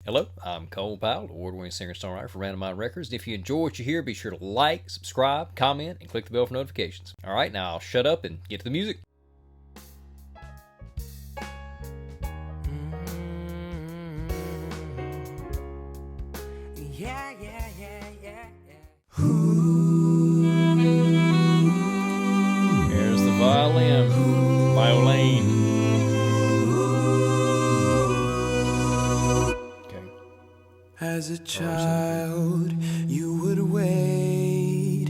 Hello, I'm Cole Powell, award-winning singer-songwriter for Random Mind Records. If you enjoy what you hear, be sure to like, subscribe, comment, and click the bell for notifications. All right, now I'll shut up and get to the music. There's the violin. As a child, you would wait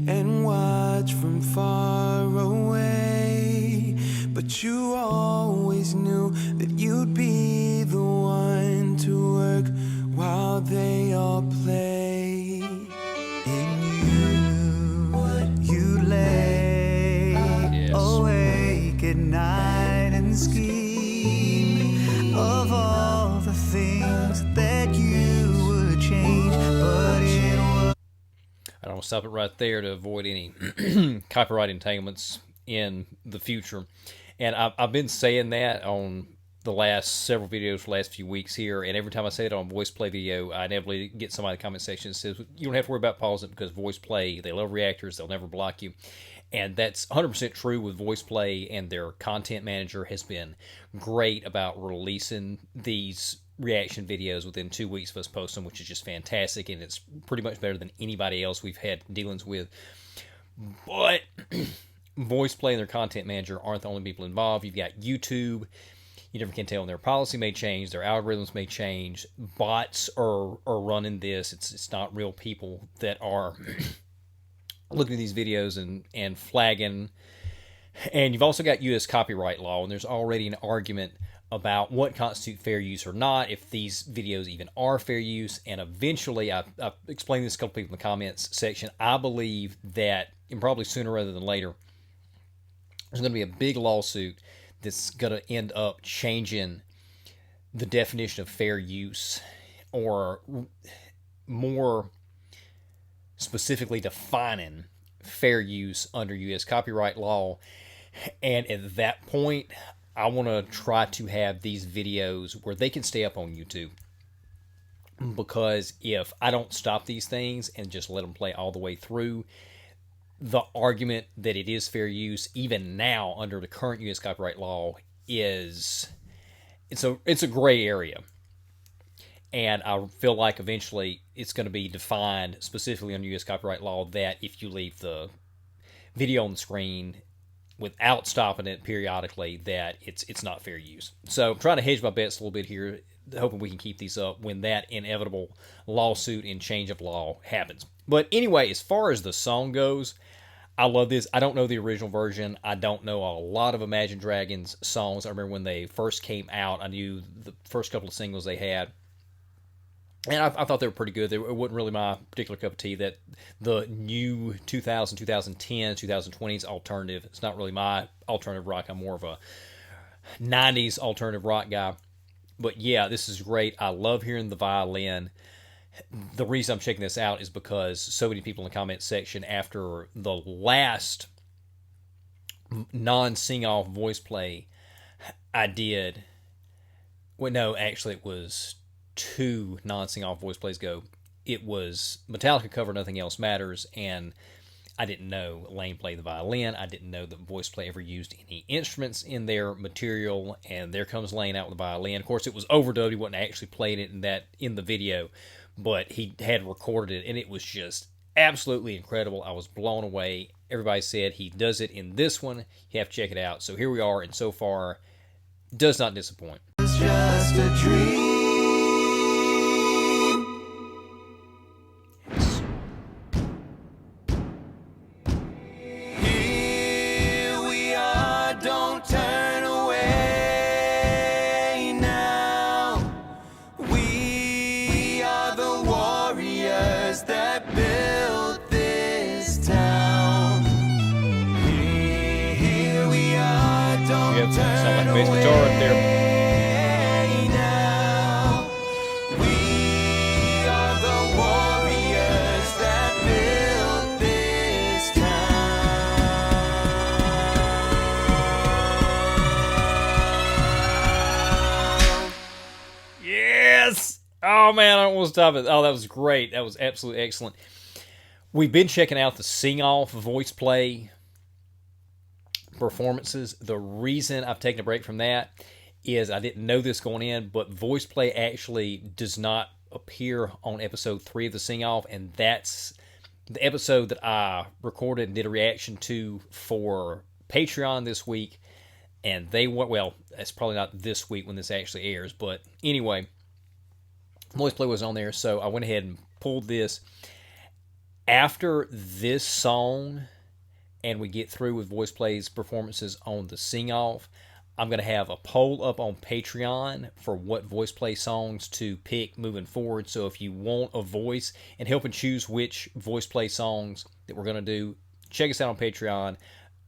and watch from far away, but you always knew that you'd be the one to work while they all play. And you lay awake at night and scheme of all the things that you would change, but it was... I don't stop it right there to avoid any copyright entanglements in the future. And I've been saying that on the last several videos for the last few weeks here, and every time I say it on VoicePlay video, I inevitably get somebody in the comment section that says, you don't have to worry about pausing because VoicePlay, they love reactors, they'll never block you. And that's 100% true with VoicePlay, and their content manager has been great about releasing these reaction videos within 2 weeks of us posting, which is just fantastic, and it's pretty much better than anybody else we've had dealings with. But VoicePlay and their content manager aren't the only people involved. You've got YouTube. You never can tell when their policy may change, their algorithms may change. Bots are running this. It's not real people that are looking at these videos and flagging. And you've also got U.S. copyright law, and there's already an argument about what constitutes fair use or not, if these videos even are fair use. And eventually, I've explained this to a couple people in the comments section, I believe that, and probably sooner rather than later, there's going to be a big lawsuit that's going to end up changing the definition of fair use, or more specifically defining fair use under U.S. copyright law. And at that point, I want to try to have these videos where they can stay up on YouTube. Because if I don't stop these things and just let them play all the way through, the argument that it is fair use, even now under the current U.S. copyright law, it's a gray area. And I feel like eventually it's going to be defined specifically under U.S. copyright law that if you leave the video on the screen without stopping it periodically, that it's not fair use. So I'm trying to hedge my bets a little bit here, hoping we can keep these up when that inevitable lawsuit and change of law happens. But anyway, as far as the song goes, I love this. I don't know the original version. I don't know a lot of Imagine Dragons songs. I remember when they first came out, I knew the first couple of singles they had. And I thought they were pretty good. It wasn't really my particular cup of tea. That the new 2000, 2010, 2020s alternative, it's not really my alternative rock. I'm more of a 90s alternative rock guy. But yeah, this is great. I love hearing the violin. The reason I'm checking this out is because so many people in the comment section after the last non-sing-off voice play I did. Well, no, actually it was 2 non-sing-off voice plays ago. It was Metallica cover Nothing Else Matters, and I didn't know Lane played the violin. I didn't know that VoicePlay ever used any instruments in their material, and there comes Lane out with the violin. Of course, it was overdubbed. He wasn't actually playing it in the video, but he had recorded it, and it was just absolutely incredible. I was blown away. Everybody said he does it in this one. You have to check it out. So here we are, and so far, does not disappoint. It's just a dream. Here we are, don't turn away now. We are the warriors that built this town. Here we are, don't turn away. Bass guitar right there. Now we are the warriors that built this town. Yes! Oh, Oh, man, I don't want to stop it. Oh, that was great. That was absolutely excellent. We've been checking out the sing-off VoicePlay performances. The reason I've taken a break from that is I didn't know this going in, but VoicePlay actually does not appear on episode 3 of the sing-off, and that's the episode that I recorded and did a reaction to for Patreon this week. And they went, well, it's probably not this week when this actually airs, but anyway, VoicePlay was on there, so I went ahead and pulled this. After this song, and we get through with VoicePlay's performances on the sing-off, I'm going to have a poll up on Patreon for what VoicePlay songs to pick moving forward. So if you want a voice and helping choose which VoicePlay songs that we're going to do, check us out on Patreon.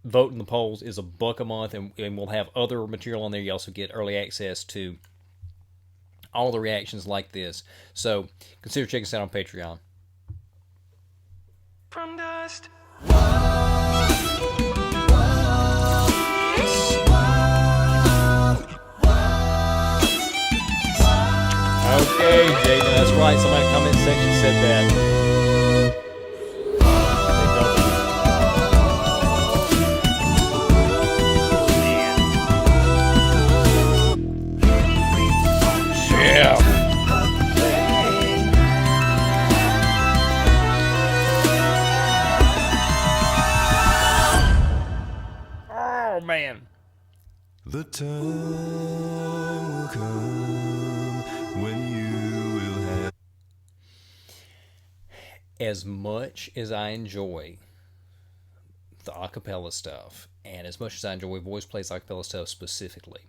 Vote in the polls is $1 a month, and we'll have other material on there. You also get early access to all the reactions like this. So consider checking us out on Patreon. From dust. Okay, Jaden, that's right. Somebody in the comment section said that. Yeah. Oh, man. The time will come when you will have. As much as I enjoy the acapella stuff, and as much as I enjoy VoicePlay's acapella stuff specifically,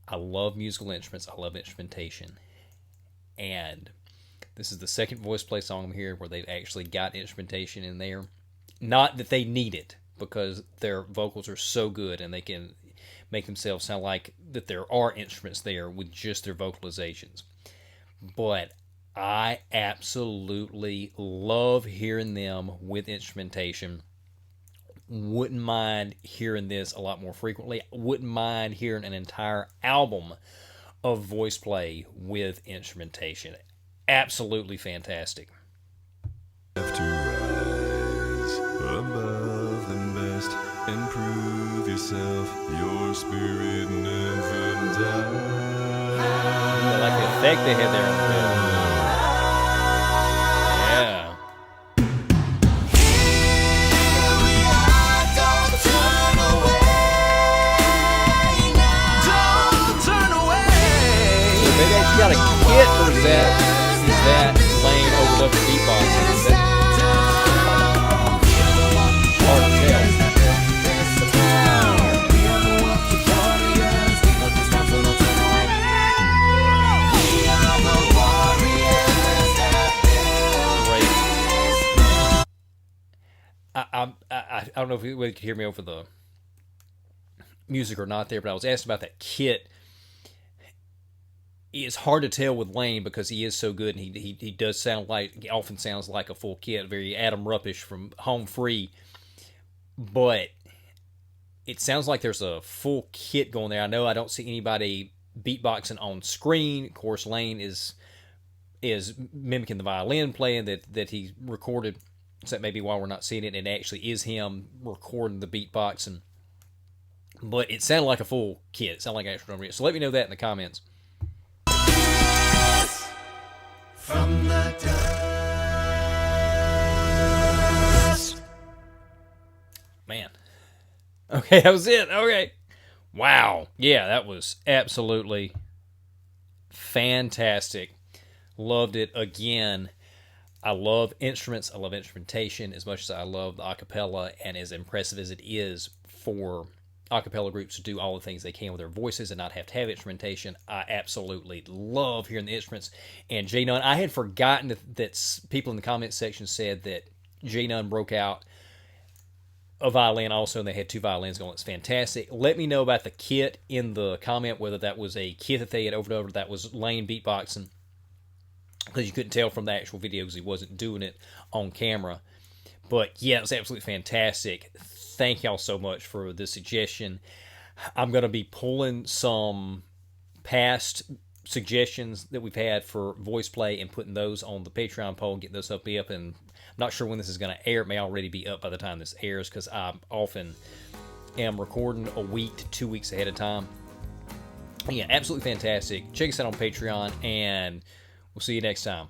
I love musical instruments. I love instrumentation. And this is the second VoicePlay song I'm hearing where they've actually got instrumentation in there. Not that they need it, because their vocals are so good and they can make themselves sound like that there are instruments there with just their vocalizations. But I absolutely love hearing them with instrumentation. Wouldn't mind hearing this a lot more frequently. Wouldn't mind hearing an entire album of VoicePlay with instrumentation. Absolutely fantastic. Have to rise above the best and prove yourself, your spirit never dies. I like the effect they had there on the middle. Yeah. Maybe I just got a kit, or is that Lane overdubbed the beatbox? Is that hard to tell? I don't know if you could hear me over the music or not there, but I was asked about that kit. It's hard to tell with Lane because he is so good, and he does sound like, he often sounds like a full kit, very Adam Ruppish from Home Free, but it sounds like there's a full kit going there. I know I don't see anybody beatboxing on screen. Of course, Lane is mimicking the violin playing that he recorded, so that maybe why we're not seeing it, and it actually is him recording the beatboxing. But it sounded like a full kit. It sounded like an actual drum. So let me know that in the comments. From the dust. Man. Okay, that was it. Okay. Wow. Yeah, that was absolutely fantastic. Loved it again. I love instruments. I love instrumentation as much as I love the acapella, and as impressive as it is for acapella groups to do all the things they can with their voices and not have to have instrumentation, I absolutely love hearing the instruments. And J Nunn, I had forgotten that people in the comments section said that J Nunn broke out a violin also, and they had 2 violins going. It's fantastic. Let me know about the kit in the comment, whether that was a kit that they had overdubbed or that was Lane beatboxing, because you couldn't tell from the actual video because he wasn't doing it on camera. But yeah, it was absolutely fantastic. Thank y'all so much for the suggestion. I'm going to be pulling some past suggestions that we've had for VoicePlay and putting those on the Patreon poll, get those up. And I'm not sure when this is going to air. It may already be up by the time this airs, because I often am recording a week to 2 weeks ahead of time. Yeah, absolutely fantastic. Check us out on Patreon, and we'll see you next time.